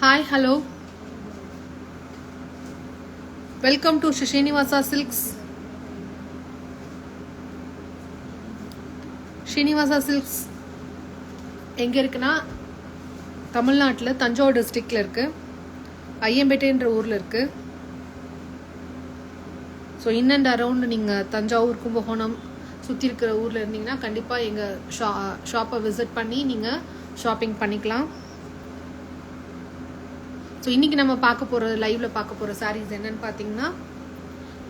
Hi, hello. Welcome to Srinivasa Silks. Srinivasa Silks எங்கே இருக்குன்னா தமிழ்நாட்டில் தஞ்சாவூர் டிஸ்ட்ரிக்டில் இருக்குது. ஐயம்பேட்டைன்ற ஊரில் இருக்குது. ஸோ இன் அண்ட் அரவுண்ட் நீங்கள் தஞ்சாவூர் கும்பகோணம் சுற்றி இருக்கிற ஊரில் இருந்தீங்கன்னா கண்டிப்பாக எங்கள் ஷாப்பை விசிட் பண்ணி நீங்கள் ஷாப்பிங் பண்ணிக்கலாம். ஸோ இன்றைக்கி நம்ம லைவில் பார்க்க போகிற சாரீஸ் என்னென்னு பார்த்தீங்கன்னா,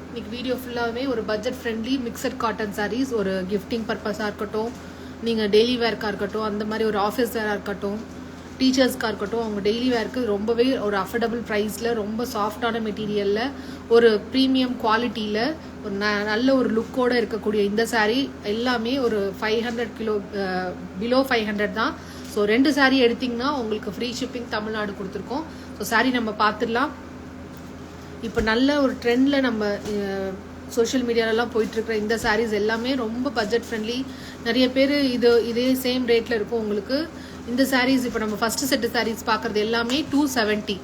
இன்றைக்கி வீடியோ ஃபுல்லாகவே ஒரு budget friendly mixed cotton saris, ஒரு கிஃப்டிங் பர்பஸாக இருக்கட்டும், நீங்கள் டெய்லி வேர்க்காக இருக்கட்டும், அந்த மாதிரி ஒரு ஆஃபீஸ் வேராக இருக்கட்டும், டீச்சர்ஸ்க்காக இருக்கட்டும், அவங்க டெய்லி வேர்க்கு ரொம்பவே ஒரு அஃபோர்டபுள் ப்ரைஸில், ரொம்ப சாஃப்டான மெட்டீரியலில், ஒரு ப்ரீமியம் குவாலிட்டியில், ஒரு நல்ல ஒரு லுக்கோடு இருக்கக்கூடிய இந்த சாரீ எல்லாமே ஒரு 500 கிலோ பிலோ 500 தான். ஸோ 2 சாரீ எடுத்திங்கன்னா உங்களுக்கு ஃப்ரீ ஷிப்பிங் தமிழ்நாடு கொடுத்துருக்கோம். ஸோ சாரீ நம்ம பார்த்துடலாம். இப்போ நல்ல ஒரு ட்ரெண்டில் நம்ம சோஷியல் மீடியாலலாம் போயிட்டுருக்கிற இந்த சாரீஸ் எல்லாமே ரொம்ப பட்ஜெட் ஃப்ரெண்ட்லி. நிறைய பேர் இதே சேம் ரேட்டில் இருக்கும் உங்களுக்கு. இந்த சாரீஸ் இப்போ நம்ம ஃபஸ்ட்டு செட்டு சாரீஸ் பார்க்குறது எல்லாமே 270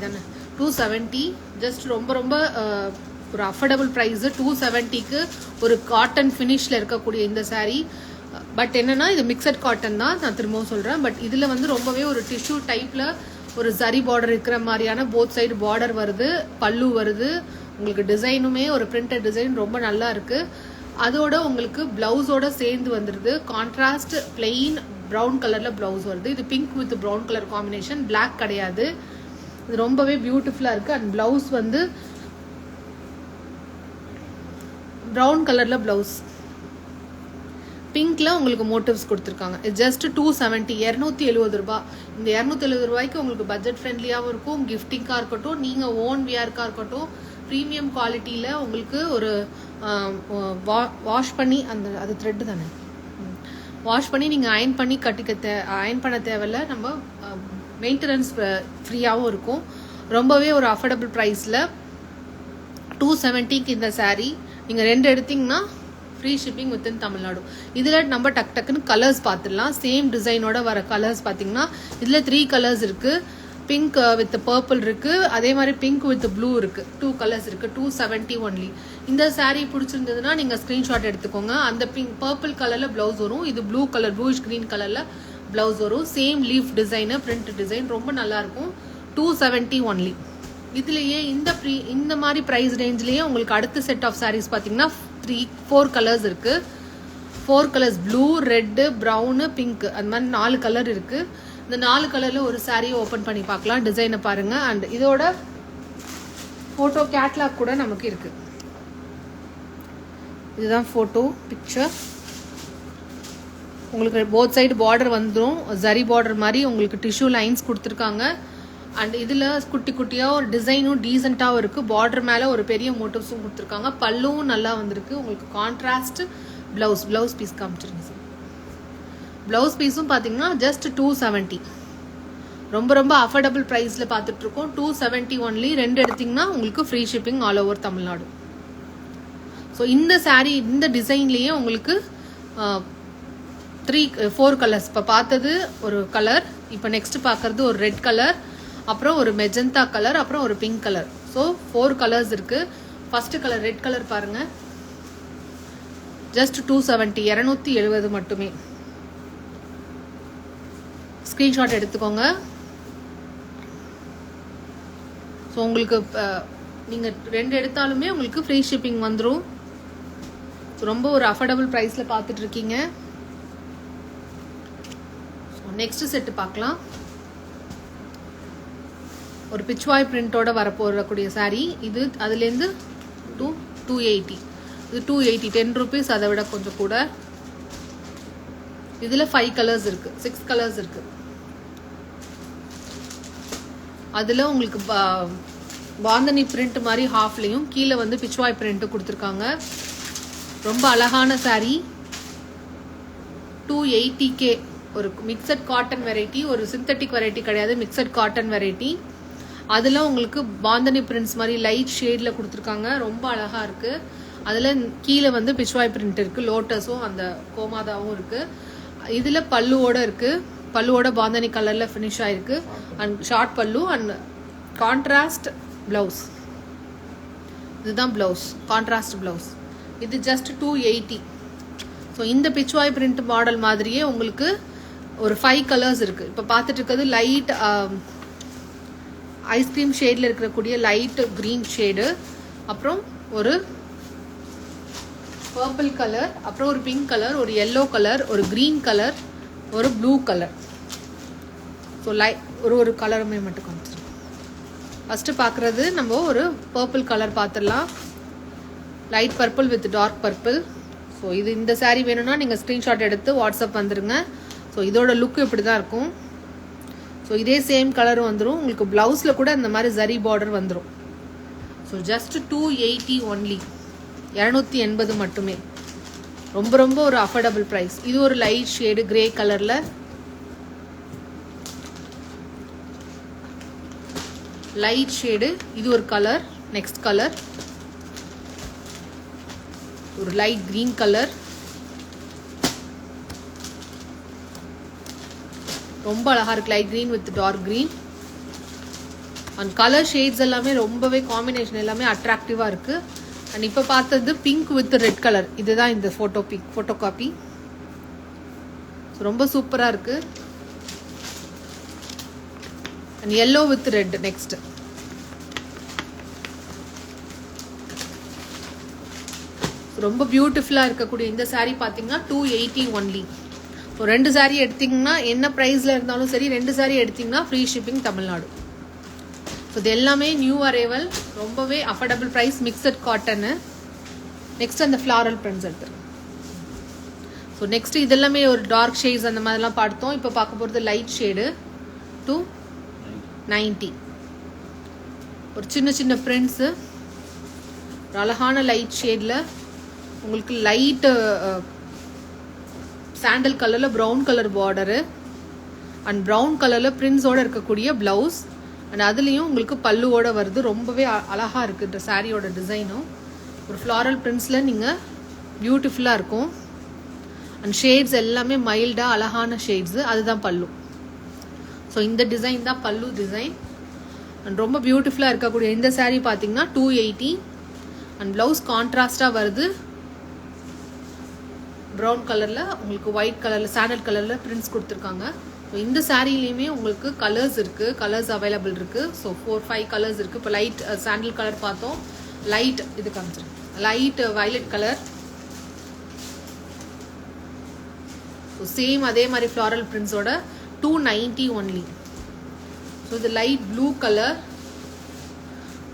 தானே, 270 ஜஸ்ட் ரொம்ப ஒரு அஃபோர்டபுள் ப்ரைஸு. 270க்கு ஒரு காட்டன் ஃபினிஷில் இருக்கக்கூடிய இந்த சாரீ. பட் என்னன்னா இது மிக்சட் காட்டன் தான், நான் திரும்பவும் சொல்கிறேன். பட் இதில் வந்து ரொம்பவே ஒரு டிஷ்யூ டைப்பில் ஒரு ஜரி பார்டர் இருக்கிற மாதிரியான போத் சைடு பார்டர் வருது, பல்லு வருது, உங்களுக்கு டிசைனுமே ஒரு பிரிண்டட் டிசைன் ரொம்ப நல்லா இருக்குது. அதோட உங்களுக்கு பிளவுஸோட சேர்ந்து வந்துடுது. கான்ட்ராஸ்ட் பிளெயின் ப்ரௌன் கலரில் ப்ளவுஸ் வருது. இது pink with brown colour combination, black கிடையாது. இது ரொம்பவே பியூட்டிஃபுல்லாக இருக்குது. அண்ட் பிளவுஸ் வந்து ப்ரௌன் கலரில் பிளவுஸ், பிங்க்ல உங்களுக்கு மோட்டிவ்ஸ் கொடுத்துருக்காங்க. இது ஜஸ்ட் 270, 270 ரூபாய். இந்த 270 ரூபாய்க்கு உங்களுக்கு பட்ஜெட் ஃப்ரெண்ட்லியாகவும் இருக்கும், கிஃப்டிங்காக இருக்கட்டும், நீங்கள் ஓன் வியர்க்காக இருக்கட்டும், ப்ரீமியம் குவாலிட்டியில் உங்களுக்கு ஒரு வாஷ் பண்ணி அது த்ரெட்டு தானே, வாஷ் பண்ணி நீங்கள் அயன் பண்ணி அயன் பண்ண தேவையில்ல. நம்ம மெயின்டெனன்ஸ் ஃப்ரீயாகவும் இருக்கும். ரொம்பவே ஒரு அஃபோர்டபுள் ப்ரைஸில் 270க்கு இந்த சாரீ நீங்கள் 2 எடுத்தீங்கன்னா ஃப்ரீ ஷிப்பிங் வித்தின் தமிழ்நாடு. இதில் நம்ம டக்குன்னு கலர்ஸ் பார்த்துடலாம். சேம் டிசைனோட வர கலர்ஸ் பார்த்தீங்கன்னா இதில் 3 கலர்ஸ் இருக்குது. பிங்க் வித் பர்பிள் இருக்குது, அதே மாதிரி பிங்க் வித் ப்ளூ இருக்குது. 2 கலர்ஸ் இருக்குது. 270 ஒன்லி. இந்த சாரீ பிடிச்சிருந்ததுன்னா நீங்கள் ஸ்க்ரீன்ஷாட் எடுத்துக்கோங்க. அந்த பர்பிள் கலரில் ப்ளவுஸ் வரும், இது ப்ளூ கலர் ப்ளூஷ் க்ரீன் கலரில் ப்ளவுஸ் வரும். Same leaf design, print design ரொம்ப நல்லாயிருக்கும். 270 ஒன்லி. இதுலேயே இந்த மாதிரி ப்ரைஸ் ரேஞ்ச்லேயே உங்களுக்கு அடுத்த செட் ஆஃப் சாரீஸ் பார்த்தீங்கன்னா 4 கலர்ஸ் இருக்கு. 4 colours, blue, red, brown, pink, அந்த மாதிரி 4 கலர் இருக்கு. இந்த 4 கலர்ல ஒரு சாரியை ஓப்பன் பண்ணி பார்க்கலாம். டிசைனை பாருங்க. அண்ட் இதோட போட்டோ கேட்லாக் கூட நமக்கு இருக்கு. இதுதான் போட்டோ பிக்சர். உங்களுக்கு போத் சைடு பார்டர் வந்துடும், ஜரி பார்டர் மாதிரி உங்களுக்கு டிஷ்யூ லைன்ஸ் கொடுத்துருக்காங்க. அண்ட் இதில் குட்டி குட்டியாக ஒரு டிசைனும் டீசெண்டாகவும் இருக்குது. பார்டர் மேலே ஒரு பெரிய மோட்டிவ்ஸும் கொடுத்துருக்காங்க. பல்லுவும் நல்லா வந்திருக்கு. உங்களுக்கு கான்ட்ராஸ்ட் ப்ளவுஸ் பீஸ் காமிச்சிருங்க சார். ப்ளவுஸ் பீஸும் பார்த்தீங்கன்னா ஜஸ்ட் 270. ரொம்ப அஃபோர்டபுள் ப்ரைஸில் பார்த்துட்ருக்கோம். 270 ஒன்லி. 2 எடுத்திங்கன்னா உங்களுக்கு free shipping all over Tamil Nadu. So இந்த சாரீ இந்த டிசைன்லேயே உங்களுக்கு 4 கலர்ஸ். இப்போ பார்த்தது ஒரு கலர், இப்போ நெக்ஸ்ட் பார்க்குறது ஒரு ரெட் கலர், அப்புறம் ஒரு மெஜந்தா கலர், அப்புறம் ஒரு பிங்க் கலர். ஸோ 4 கலர்ஸ் இருக்கு. ஃபர்ஸ்ட் கலர் ரெட் கலர் பாருங்க, ஜஸ்ட் 270, 270 மட்டுமே. ஸ்கிரீன்ஷாட் எடுத்துக்கோங்க. ஸோ உங்களுக்கு நீங்கள் 2 எடுத்தாலுமே உங்களுக்கு ஃப்ரீ ஷிப்பிங் வந்துடும். ரொம்ப ஒரு அஃபோர்டபுள் ப்ரைஸில் பார்த்துட்டு இருக்கீங்க. நெக்ஸ்ட் செட்டு பார்க்கலாம். ஒரு பிச்வாய் பிரிண்டோட வரப்போறக்கூடிய சாரீ இது. அதுலேருந்து 280. இது 280, 10 rupees, அதை விட கொஞ்சம் கூட. இதில் 5 கலர்ஸ் இருக்கு, 6 கலர்ஸ் இருக்கு. அதில் உங்களுக்கு பாந்தனி பிரிண்ட் மாதிரி ஹாஃப்லையும் கீழே வந்து பிச்வாய் பிரிண்ட் கொடுத்துருக்காங்க. ரொம்ப அழகான சாரீ. 280K. ஒரு மிக்சட் காட்டன் வெரைட்டி, ஒரு சிந்தட்டிக் வெரைட்டி கிடையாது, மிக்சட் காட்டன் வெரைட்டி. அதில் உங்களுக்கு பாந்தனி பிரிண்ட்ஸ் மாதிரி லைட் ஷேடில் கொடுத்துருக்காங்க. ரொம்ப அழகாக இருக்குது. அதில் கீழே வந்து பிச்வாய் பிரிண்ட் இருக்குது, லோட்டஸும் அந்த கோமாதாவும் இருக்குது. இதில் பல்லுவோடு இருக்குது. பல்லுவோட பாந்தனி கலரில் ஃபினிஷ் ஆயிருக்கு. அண்ட் ஷார்ட் பல்லு அண்ட் கான்ட்ராஸ்ட் ப்ளவுஸ். இதுதான் ப்ளவுஸ், கான்ட்ராஸ்ட் ப்ளவுஸ். இது ஜஸ்ட் 280. ஸோ இந்த பிச்வாய் பிரிண்ட் மாடல் மாதிரியே உங்களுக்கு ஒரு 5 கலர்ஸ் இருக்குது. இப்போ பார்த்துட்டு இருக்கிறது லைட் ஐஸ்கிரீம் ஷேடில் இருக்கக்கூடிய லைட் க்ரீன் ஷேடு, அப்புறம் ஒரு பர்பிள் கலர், அப்புறம் ஒரு பிங்க் கலர், ஒரு எல்லோ கலர், ஒரு க்ரீன் கலர், ஒரு ப்ளூ கலர். ஸோ ஒரு கலருமே மட்டும் காமிச்சிடும். ஃபஸ்ட்டு பார்க்குறது நம்ம ஒரு பர்பிள் கலர் பார்த்துடலாம். Light purple with dark purple. So இது இந்த சாரீ வேணும்னா நீங்கள் ஸ்க்ரீன்ஷாட் எடுத்து வாட்ஸ்அப் வந்துடுங்க. ஸோ இதோட லுக் இப்படி தான் இருக்கும். ஸோ இதே சேம் கலரும் வந்துடும். உங்களுக்கு ப்ளவுஸில் கூட இந்த மாதிரி ஜரி பார்டர் வந்துடும். ஸோ ஜஸ்ட் 280 ஒன்லி, 280 மட்டுமே. ரொம்ப ரொம்ப ஒரு அஃபோர்டபுள் ப்ரைஸ். இது ஒரு லைட் ஷேடு கிரே கலரில், லைட் ஷேடு. இது ஒரு கலர். நெக்ஸ்ட் கலர் ஒரு லைட் கிரீன் கலர். ரொம்ப அழகா இருக்கு, light green with dark green. And colour shades எல்லாமே ரொம்பவே காம்பினேஷன் எல்லாமே அட்ராக்டிவா இருக்கு. அண்ட் இப்போ பார்த்தது பிங்க் வித் ரெட் கலர். இதுதான் இந்த ஃபோட்டோ காப்பி. ரொம்ப சூப்பரா இருக்கு. And yellow with red. Next ரொம்ப பியூட்டிஃபுல்லா இருக்கக்கூடிய இந்த சாரீ பார்த்தீங்கன்னா 280 ஒன்லி. ஸோ 2 சாரீ எடுத்தீங்கன்னா என்ன ப்ரைஸில் இருந்தாலும் சரி, 2 சாரீ எடுத்தீங்கன்னா ஃப்ரீ ஷிப்பிங் தமிழ்நாடு. ஸோ இது எல்லாமே நியூ அரைவல், ரொம்பவே affordable price, mixed cotton. Next அந்த ஃப்ளாரல் பிரிண்ட்ஸ் எடுத்துருக்கோம். ஸோ நெக்ஸ்ட் இதெல்லாமே ஒரு டார்க் ஷேட்ஸ் அந்த மாதிரிலாம் பார்த்தோம். இப்போ பார்க்க போகிறது லைட் ஷேடு 290. ஒரு சின்ன சின்ன பிரிண்ட்ஸு, ஒரு அழகான லைட் ஷேடில் உங்களுக்கு லைட் சாண்டல் கலரில் brown colour border and brown கலரில் பிரிண்ட்ஸோடு இருக்கக்கூடிய ப்ளவுஸ். அண்ட் அதுலேயும் உங்களுக்கு பல்லுவோட வருது. ரொம்பவே அழகாக இருக்குது இந்த சாரியோட டிசைனும். ஒரு ஃப்ளாரல் பிரிண்ட்ஸில் நீங்கள் பியூட்டிஃபுல்லாக இருக்கும். அண்ட் ஷேட்ஸ் எல்லாமே மைல்டாக அழகான ஷேட்ஸு. அதுதான் பல்லு. ஸோ இந்த டிசைன் தான் பல்லு டிசைன். அண்ட் ரொம்ப பியூட்டிஃபுல்லாக இருக்கக்கூடிய இந்த சாரீ பார்த்தீங்கன்னா 280. அண்ட் ப்ளவுஸ் கான்ட்ராஸ்டாக வருது. ப்ரௌன் கலரில் உங்களுக்கு ஒயிட் கலரில் சாண்டல் கலரில் பிரிண்ட்ஸ் கொடுத்துருக்காங்க. ஸோ இந்த சாரீலையுமே உங்களுக்கு கலர்ஸ் இருக்குது, கலர்ஸ் அவைலபிள் இருக்குது. ஸோ 4-5 கலர்ஸ் இருக்குது. இப்போ லைட் சாண்டல் கலர் பார்த்தோம், லைட் இது காமிச்சிருக்கேன், light violet colour. So same அதே மாதிரி ஃப்ளாரல் பிரிண்ட்ஸோட 290 ஒன்லி. ஸோ இது லைட் ப்ளூ கலர்.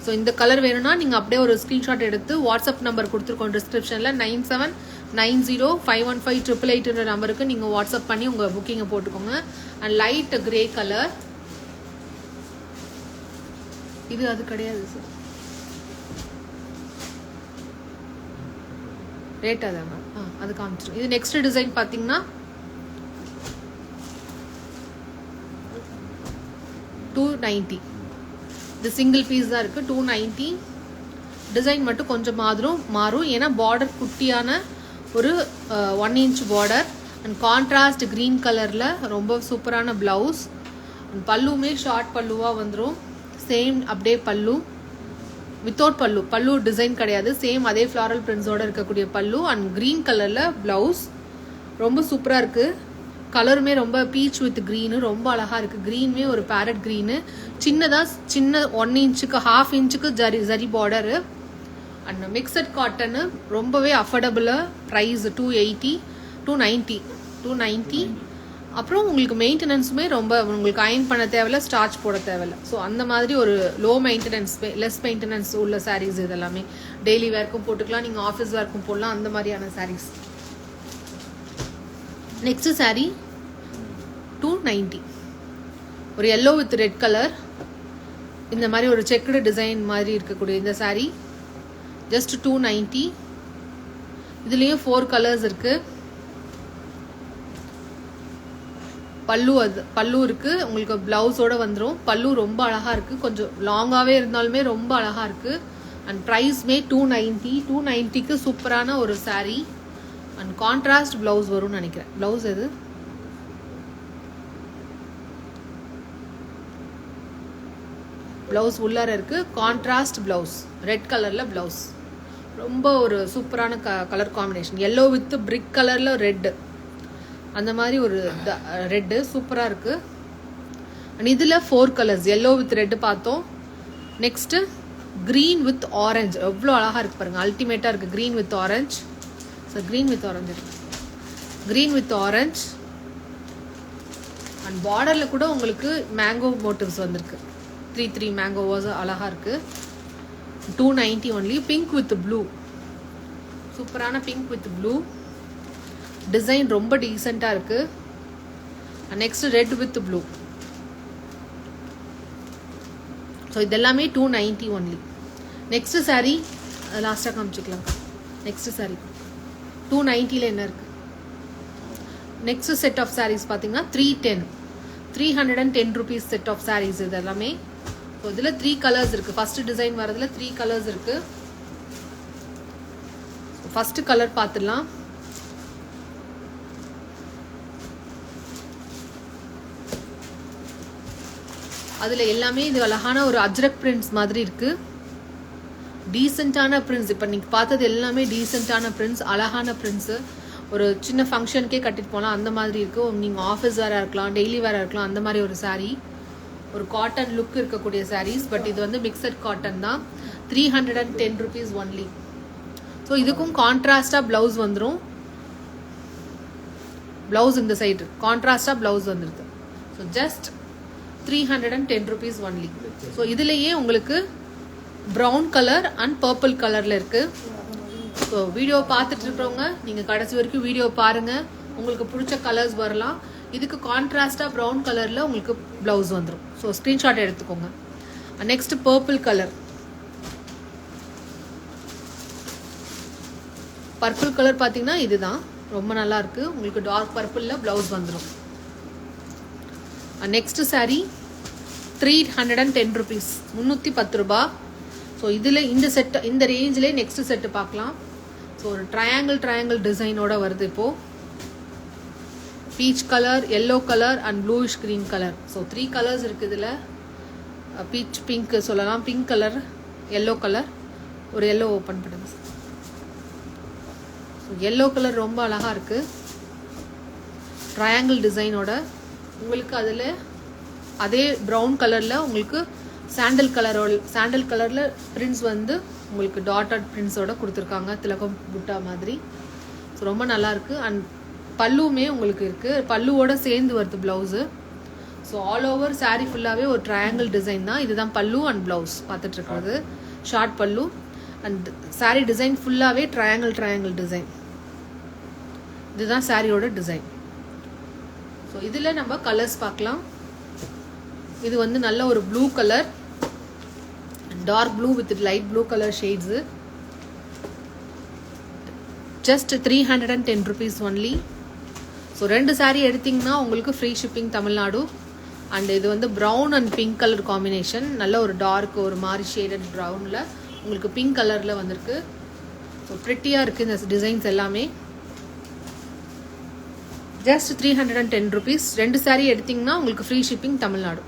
ஸோ இந்த கலர் வேணும்னா நீங்கள் அப்படியே ஒரு ஸ்க்ரீன்ஷாட் எடுத்து வாட்ஸ்அப் நம்பர் கொடுத்துருக்கோம் டிஸ்கிரிப்ஷனில் 9790515888 நம்பருக்கு நீங்கள் வாட்ஸ்அப் பண்ணி உங்கள் புக்கிங்கை போட்டுக்கோங்க. And light grey colour. இது அது கிடையாது சார், ரேட்டாக தான் மேம். அது காமிச்சிடும். இது நெக்ஸ்ட் டிசைன் பார்த்தீங்கன்னா 290. இது சிங்கிள் பீஸ் தான் இருக்குது. 290. டிசைன் மட்டும் கொஞ்சம் மாறும். ஏன்னா பார்டர் குட்டியான ஒரு 1 inch border and contrast green கலரில் ரொம்ப சூப்பரான ப்ளவுஸ். அண்ட் பல்லுமே ஷார்ட் பல்லுவாக வந்துடும். சேம் அப்படியே பல்லு வித்தவுட் பல்லு டிசைன் கிடையாது. சேம் அதே ஃப்ளாரல் பிரிண்ட்ஸோடு இருக்கக்கூடிய பல்லு அண்ட் க்ரீன் கலரில் ப்ளவுஸ். ரொம்ப சூப்பராக இருக்குது. கலருமே ரொம்ப பீச் வித் க்ரீனு ரொம்ப அழகாக இருக்குது. க்ரீனுமே ஒரு பேரட் க்ரீனு. சின்ன 1 inchக்கு 1/2 inchக்கு zari border. And mixed cotton ரொம்பவே அஃபோர்டபுளாக ப்ரைஸ் 290. அப்புறம் உங்களுக்கு மெயின்டெனன்ஸுமே ரொம்ப, உங்களுக்கு அயன் பண்ண தேவையில்ல, ஸ்டார்ச் போட தேவையில்ல. ஸோ அந்த மாதிரி ஒரு லோ மெயின்டெனன்ஸ், லெஸ் மெயின்டெனன்ஸ் உள்ள சாரீஸ் இதெல்லாமே. டெய்லி வேர்க்கும் போட்டுக்கலாம், நீங்கள் ஆஃபீஸ் வேர்க்கும் போடலாம், அந்த மாதிரியான சாரீஸ். நெக்ஸ்ட் சாரீ 290. ஒரு yellow வித் ரெட் கலர், இந்த மாதிரி ஒரு செக்குடு டிசைன் மாதிரி இருக்கக்கூடிய இந்த சாரீ ஜஸ்ட் 290. இதுலேயும் 4 கலர்ஸ் இருக்கு. பல்லு இருக்கு, உங்களுக்கு பிளவுஸோட வந்துடும். பல்லு ரொம்ப அழகா இருக்கு, கொஞ்சம் லாங்காவே இருந்தாலுமே ரொம்ப அழகா இருக்கு. அண்ட் ப்ரைஸ்மே 290. 290க்கு சூப்பரான ஒரு சாரீ. அண்ட் கான்ட்ராஸ்ட் பிளவுஸ் வரும்னு நினைக்கிறேன். பிளவுஸ் எது ப்ளவுஸ் உள்ளார இருக்குது. கான்ட்ராஸ்ட் ப்ளவுஸ், ரெட் கலரில் ப்ளவுஸ். ரொம்ப ஒரு சூப்பரான கலர் காம்பினேஷன். எல்லோ வித் பிரிக் கலரில் ரெட்டு, அந்த மாதிரி ஒரு ரெட்டு சூப்பராக இருக்குது. அண்ட் இதில் 4 கலர்ஸ், எல்லோ வித் ரெட்டு பார்த்தோம். நெக்ஸ்ட்டு க்ரீன் வித் ஆரஞ்ச், எவ்வளோ அழகாக இருக்குது பாருங்கள், அல்டிமேட்டாக இருக்குது. Green with orange. So green with orange இருக்கு, க்ரீன் வித் ஆரஞ்ச். அண்ட் பார்டரில் கூட உங்களுக்கு மேங்கோ மோட்டிவ்ஸ் வந்திருக்கு. 3 மேங்கோவாஸ் அழகாக இருக்குது. 290 ஒன்லி. பிங்க் வித் ப்ளூ, சூப்பரான பிங்க் வித் ப்ளூ டிசைன், ரொம்ப டீசெண்டாக இருக்குது. Next red with blue. So இதெல்லாமே 290 ஒன்லி. நெக்ஸ்ட் சாரீ லாஸ்ட்டாக காமிச்சிக்கலாம். நெக்ஸ்ட் சாரீ 290ல் என்ன இருக்குது? நெக்ஸ்ட் செட் ஆஃப் சாரீஸ் பார்த்தீங்கன்னா 310 rupees செட் ஆஃப் சாரீஸ் இது எல்லாமே. ஸோ இதில் 3 கலர்ஸ் இருக்குது. ஃபர்ஸ்ட் டிசைன் வரதுல 3 கலர்ஸ் இருக்குது. ஃபர்ஸ்ட் கலர் பார்த்துடலாம். அதில் எல்லாமே இது அழகான ஒரு அஜ்ரக் பிரிண்ட்ஸ் மாதிரி இருக்குது. டீசெண்டான பிரிண்ட்ஸ். இப்போ நீங்கள் பார்த்தது எல்லாமே டீசெண்டான பிரிண்ட்ஸ், அழகான பிரிண்ட்ஸு. ஒரு சின்ன ஃபங்க்ஷனுக்கே கட்டிட்டு போகலாம் அந்த மாதிரி இருக்குது. நீங்கள் ஆஃபீஸ் வேராக இருக்கலாம், டெய்லி வேராக இருக்கலாம், அந்த மாதிரி ஒரு சாரீ. ஒரு காட்டன் லுக் இருக்கக்கூடிய சாரீஸ். பட் இது வந்து மிக்சட் காட்டன் தான். 310 rupees ஒன்லி. ஸோ இதுக்கும் கான்ட்ராஸ்டாக ப்ளவுஸ் வந்துடும். ப்ளவுஸ் இந்த சைடு கான்ட்ராஸ்டாக ப்ளவுஸ் வந்துடுது. So just 310 rupees only. So இதுலேயே உங்களுக்கு ப்ரௌன் கலர் அண்ட் பர்பிள் கலரில் இருக்குது. ஸோ வீடியோ பார்த்துட்டு இருக்கிறவங்க நீங்கள் கடைசி வரைக்கும் வீடியோ பாருங்கள், உங்களுக்கு பிடிச்ச கலர்ஸ் வரலாம். இதுக்கு கான்ட்ராஸ்டாக ப்ரௌன் கலரில் உங்களுக்கு ப்ளவுஸ் வந்துடும். ஸோ ஸ்க்ரீன்ஷாட் எடுத்துக்கோங்க. Next purple colour. Purple colour பார்த்தீங்கன்னா இதுதான், ரொம்ப நல்லா இருக்கு. உங்களுக்கு டார்க் பர்பிளில் ப்ளவுஸ் வந்துடும். நெக்ஸ்ட் சாரீ 310 rupees, 310 ரூபா. ஸோ இதில் இந்த செட், இந்த ரேஞ்சிலே நெக்ஸ்ட் செட்டு பார்க்கலாம். ஸோ ஒரு ட்ரையாங்கிள் டிசைனோட வருது இப்போது. Peach colour, yellow colour and bluish green colour. So 3 colours இருக்குது இதில். பீச் பிங்க் சொல்லலாம், பிங்க் கலர், எல்லோ கலர். ஒரு எல்லோ ஓப்பன் பண்ணுங்க. ஸோ எல்லோ கலர் ரொம்ப அழகாக இருக்குது, ட்ரையாங்கிள் டிசைனோட. உங்களுக்கு அதில் அதே ப்ரௌன் கலரில் உங்களுக்கு சாண்டல் கலரில் பிரிண்ட்ஸ் வந்து உங்களுக்கு டாட்டட் பிரிண்ட்ஸோட கொடுத்துருக்காங்க, திலகம் புட்டா மாதிரி. ஸோ ரொம்ப நல்லாயிருக்கு. அண்ட் பல்லுமே உங்களுக்கு இருக்குது, பல்லுவோட சேர்ந்து வருது blouse. So all over sari ஃபுல்லாகவே ஒரு ட்ரையாங்கிள் டிசைன் தான். இதுதான் பல்லு அண்ட் ப்ளவுஸ் பார்த்துட்ருக்கிறது. ஷார்ட் பல்லு அண்ட் சாரீ டிசைன் ஃபுல்லாகவே ட்ரையாங்கிள் டிசைன். இதுதான் சாரியோட டிசைன். ஸோ இதில் நம்ம கலர்ஸ் பார்க்கலாம். இது வந்து நல்ல ஒரு blue colour, dark blue with light blue colour shades. Just 310 rupees only. So 2 sari எடுத்திங்கன்னா உங்களுக்கு ஃப்ரீ ஷிப்பிங் தமிழ்நாடு. அண்ட் இது வந்து brown and pink colour combination. நல்ல ஒரு டார்க், ஒரு மாதிரி ஷேடட் ப்ரௌனில் உங்களுக்கு பிங்க் கலரில் வந்திருக்கு. ஸோ ப்ரிட்டியாக இருக்குது இந்த டிசைன்ஸ் எல்லாமே. Just 310 rupees. 2 சாரீ எடுத்திங்கன்னா உங்களுக்கு ஃப்ரீ ஷிப்பிங் தமிழ்நாடு.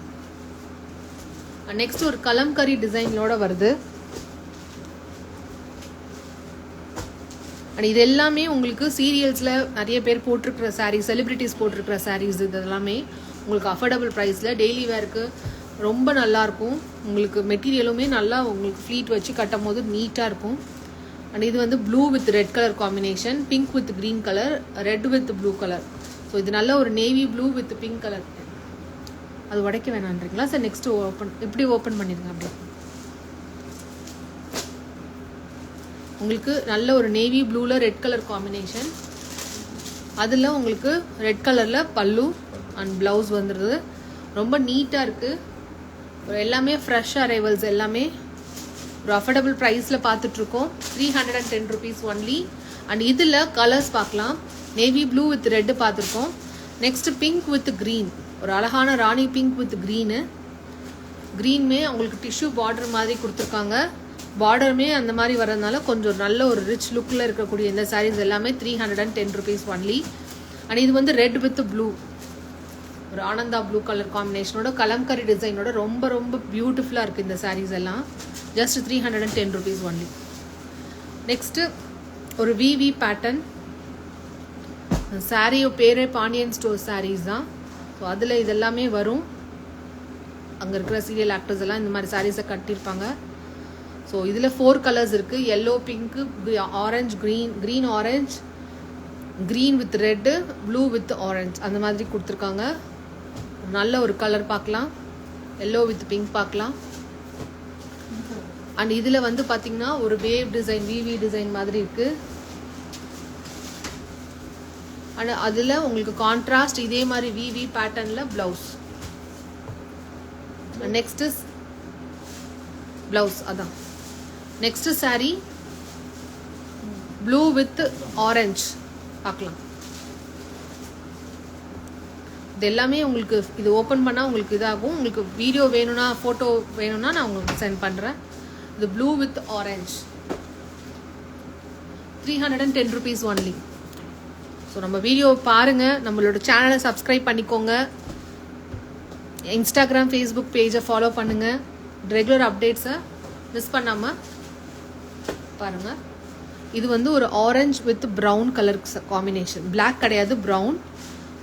நெக்ஸ்ட் ஒரு கலம்கரி டிசைனோட வருது. அண்ட் இது எல்லாமே உங்களுக்கு சீரியல்ஸில் நிறைய பேர் போட்டிருக்கிற சாரீஸ், செலிபிரிட்டிஸ் போட்டிருக்கிற சாரீஸ். இது எல்லாமே உங்களுக்கு அஃபோர்டபுள் ப்ரைஸில் டெய்லி வேருக்கு ரொம்ப நல்லாயிருக்கும். உங்களுக்கு மெட்டீரியலுமே நல்லா உங்களுக்கு ஃப்ளீட் வச்சு கட்டும் போது நீட்டாக இருக்கும். அண்ட் இது வந்து blue with red colour combination, pink with green colour, red with blue colour. So இது நல்ல ஒரு navy blue with pink colour. அது உடைக்க வேணான்றீங்களா சார்? நெக்ஸ்ட் ஓப்பன், இப்படி ஓப்பன் பண்ணிடுங்க. அப்படி உங்களுக்கு நல்ல ஒரு நேவி ப்ளூவில் ரெட் கலர் காம்பினேஷன். அதில் உங்களுக்கு ரெட் கலரில் பல்லு அண்ட் ப்ளவுஸ் வந்துடுது. ரொம்ப நீட்டாக இருக்குது. எல்லாமே ஃப்ரெஷ் அரைவல்ஸ், எல்லாமே ஒரு அஃபோர்டபுள் ப்ரைஸில் பார்த்துட்ருக்கோம். 310 rupees ஒன்லி. அண்ட் இதில் கலர்ஸ் பார்க்கலாம். நேவி ப்ளூ வித் ரெட்டு பார்த்துருக்கோம். நெக்ஸ்ட் பிங்க் வித் க்ரீன், ஒரு அழகான ராணி பிங்க் வித் க்ரீனு. க்ரீனுமே உங்களுக்கு டிஷ்யூ பார்டர் மாதிரி கொடுத்துருக்காங்க. பார்டருமே அந்த மாதிரி வரதுனால கொஞ்சம் நல்ல ஒரு ரிச் லுக்கில் இருக்கக்கூடிய இந்த சாரீஸ் எல்லாமே 310 rupees ஒன்லி. அண்ட் இது வந்து ரெட் வித் ப்ளூ. ஒரு ஆனந்தா ப்ளூ கலர் காம்பினேஷனோட கலம்கரி டிசைனோட ரொம்ப ரொம்ப பியூட்டிஃபுல்லாக இருக்குது இந்த சாரீஸ் எல்லாம். Just 310 rupees only. நெக்ஸ்ட்டு ஒரு விவி பேட்டர்ன் சாரீ பேரே பாண்டியன் ஸ்டோர் சாரீஸ் தான். ஸோ அதில் இதெல்லாமே வரும். அங்கே இருக்கிற சீரியல் ஆக்டர்ஸ் எல்லாம் இந்த மாதிரி சாரீஸை கட்டியிருப்பாங்க. ஸோ இதில் 4 கலர்ஸ் இருக்குது. Yellow, pink, orange, green orange, green with red, blue with orange அந்த மாதிரி கொடுத்துருக்காங்க. நல்ல ஒரு கலர் பார்க்கலாம். எல்லோ வித் பிங்க் பார்க்கலாம். அண்ட் இதில் வந்து பார்த்தீங்கன்னா ஒரு வேவ் டிசைன், விவி டிசைன் மாதிரி இருக்குது. அண்ட் அதில் உங்களுக்கு கான்ட்ராஸ்ட் இதே மாதிரி விவி பேட்டர்னில் ப்ளவுஸ். நெக்ஸ்ட் ப்ளவுஸ் அதான். Next sari blue with orange பார்க்கலாம். இது எல்லாமே உங்களுக்கு இது ஓப்பன் பண்ணால் உங்களுக்கு இதாகும். உங்களுக்கு வீடியோ வேணும்னா, ஃபோட்டோ வேணும்னா நான் உங்களுக்கு சென்ட் பண்ணுறேன். இது blue with orange 310 rupees only. So நம்ம வீடியோ பாருங்கள், நம்மளோட சேனலை சப்ஸ்கிரைப் பண்ணிக்கோங்க, இன்ஸ்டாகிராம் ஃபேஸ்புக் பேஜை ஃபாலோ பண்ணுங்கள், ரெகுலர் அப்டேட்ஸை மிஸ் பண்ணாமல் பாருங்கள். இது வந்து ஒரு orange with brown colour combination. Black கிடையாது, ப்ரௌன்.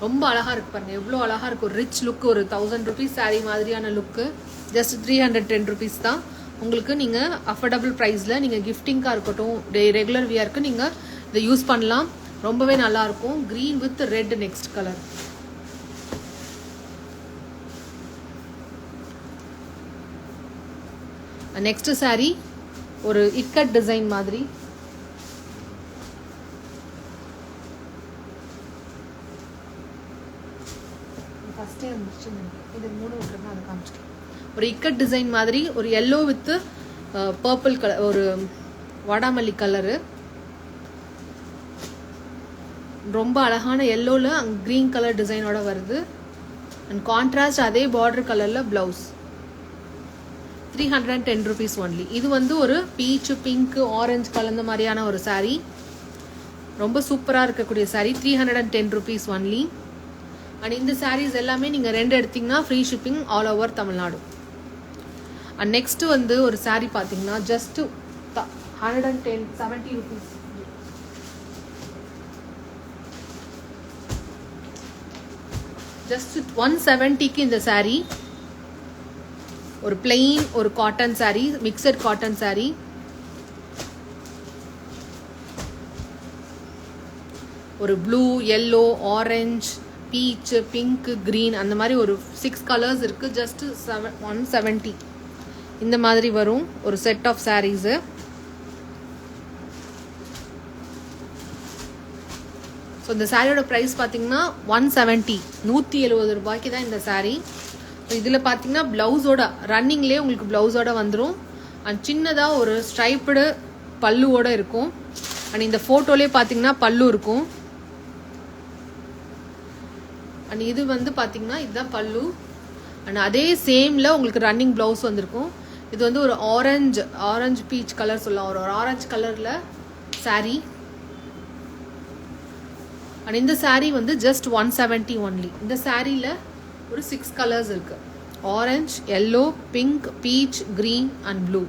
ரொம்ப அழகாக இருக்கு பாருங்க, எவ்வளோ அழகாக இருக்கு. ஒரு ரிச் லுக், ஒரு 1000 rupees சாரீ மாதிரியான லுக்கு. ஜஸ்ட் 310 rupees தான். உங்களுக்கு நீங்கள் அஃபோர்டபுள் ப்ரைஸில் நீங்கள் கிஃப்டிங்காக இருக்கட்டும், ரெகுலர் வியருக்கு நீங்கள் இதை யூஸ் பண்ணலாம். ரொம்பவே நல்லாயிருக்கும். Green with red next colour. Next sari ஒரு இக்கட் டிசைன் மாதிரி. ஒரு இக்கட் டிசைன் மாதிரி, ஒரு எல்லோ வித் பர்பிள் கலர், ஒரு வாடாமல்லி கலரு. ரொம்ப அழகான எல்லோவில் க்ரீன் கலர் டிசைனோட வருது. அண்ட் கான்ட்ராஸ்ட் அதே பார்டர் கலரில் ப்ளவுஸ். 310 rupees only. இது வந்து ஒரு பீச்சு, பிங்க், ஆரஞ்சு கலந்த மாதிரியான ஒரு சாரீ. ரொம்ப சூப்பராக இருக்கக்கூடிய சாரீ. 310 rupees only. அண்ட் இந்த சாரீஸ் எல்லாமே நீங்கள் 2 எடுத்தீங்கன்னா free shipping all over Tamil Nadu. And next வந்து ஒரு சாரீ பார்த்தீங்கன்னா ஜஸ்ட் 170 rupees. ஜஸ்ட் 170க்கு இந்த சாரீ. ஒரு பிளெயின் ஒரு cotton sari, mixed cotton sari. ஒரு blue, yellow, orange, peach, pink, green அந்த மாதிரி ஒரு 6 கலர்ஸ் இருக்குது. ஜஸ்ட் 170 இந்த மாதிரி வரும் ஒரு செட் ஆஃப் சாரீஸு. ஸோ இந்த சாரியோட ப்ரைஸ் பார்த்தீங்கன்னா 170 ரூபாய்க்கு தான் இந்த சாரீ. இதில் பார்த்தீங்கன்னா ப்ளவுஸோட ரன்னிங்லேயே உங்களுக்கு ப்ளவுஸோட வந்துடும். அண்ட் சின்னதாக ஒரு ஸ்ட்ரைப்டு பல்லுவோட இருக்கும். அண்ட் இந்த ஃபோட்டோலேயே பார்த்தீங்கன்னா பல்லு இருக்கும். அண்ட் இது வந்து பார்த்தீங்கன்னா இதுதான் பல்லு. அண்ட் அதே சேமில் உங்களுக்கு ரன்னிங் ப்ளவுஸ் வந்திருக்கும். இது வந்து ஒரு ஆரஞ்சு பீச் கலர் சொல்லலாம், ஒரு ஆரஞ்சு கலரில் சாரீ. அண்ட் இந்த சாரீ வந்து ஜஸ்ட் 170 ஒன்லி. இந்த சாரியில் ஒரு 6 கலர்ஸ் இருக்குது. Orange, yellow, pink, beach, green and blue.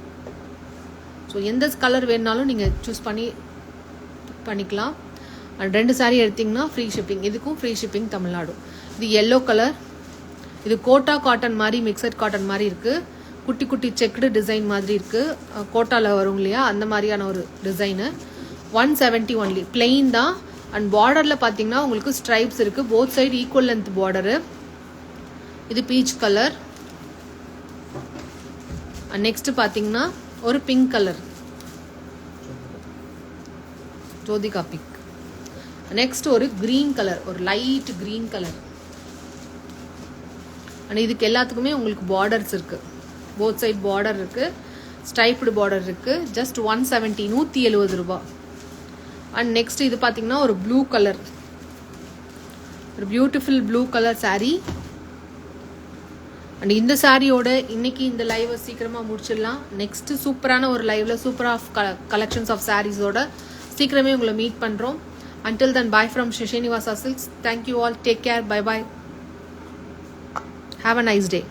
So எந்த கலர் வேணுனாலும் நீங்கள் சூஸ் பண்ணிக்கலாம். அண்ட் 2 சாரீ எடுத்திங்கன்னா ஃப்ரீ ஷிப்பிங். இதுக்கும் ஃப்ரீ ஷிப்பிங் தமிழ்நாடு. இது எல்லோ கலர். இது கோட்டா காட்டன் மாதிரி, மிக்சட் காட்டன் மாதிரி இருக்குது. குட்டி குட்டி செக்குடு டிசைன் மாதிரி இருக்குது. கோட்டாவில் வரும் இல்லையா, அந்த மாதிரியான ஒரு டிசைனு. 170 ஒன்லி. பிளெயின் தான். அண்ட் பார்டரில் பார்த்தீங்கன்னா உங்களுக்கு ஸ்ட்ரைப்ஸ் இருக்குது. Both side equal length border. இது பீச் கலர். அண்ட் நெக்ஸ்ட் பார்த்தீங்கன்னா ஒரு pink colour, Jyothika pink. Next ஒரு க்ரீன் கலர், ஒரு லைட் க்ரீன் கலர். அண்ட் இதுக்கு எல்லாத்துக்குமே உங்களுக்கு பார்டர்ஸ் இருக்குது. போத் சைட் பார்டர் இருக்குது, ஸ்ட்ரைப்டு பார்டர் இருக்குது. ஜஸ்ட் 170 170 ரூபா. அண்ட் நெக்ஸ்ட் இது பார்த்தீங்கன்னா ஒரு ப்ளூ கலர், ஒரு beautiful blue colour sari. And இந்த சாரியோட இன்னைக்கு இந்த லைவை சீக்கிரமாக முடிச்சிடலாம். நெக்ஸ்ட் சூப்பரான ஒரு லைவ்ல சூப்பர் ஆஃப் கலெக்ஷன்ஸ் ஆஃப் சாரீஸோட சீக்கிரமே உங்களை மீட் பண்ணுறோம். Until then, bye from Srinivasa Silks. Thank you all. Take care. Bye bye. Have a nice day.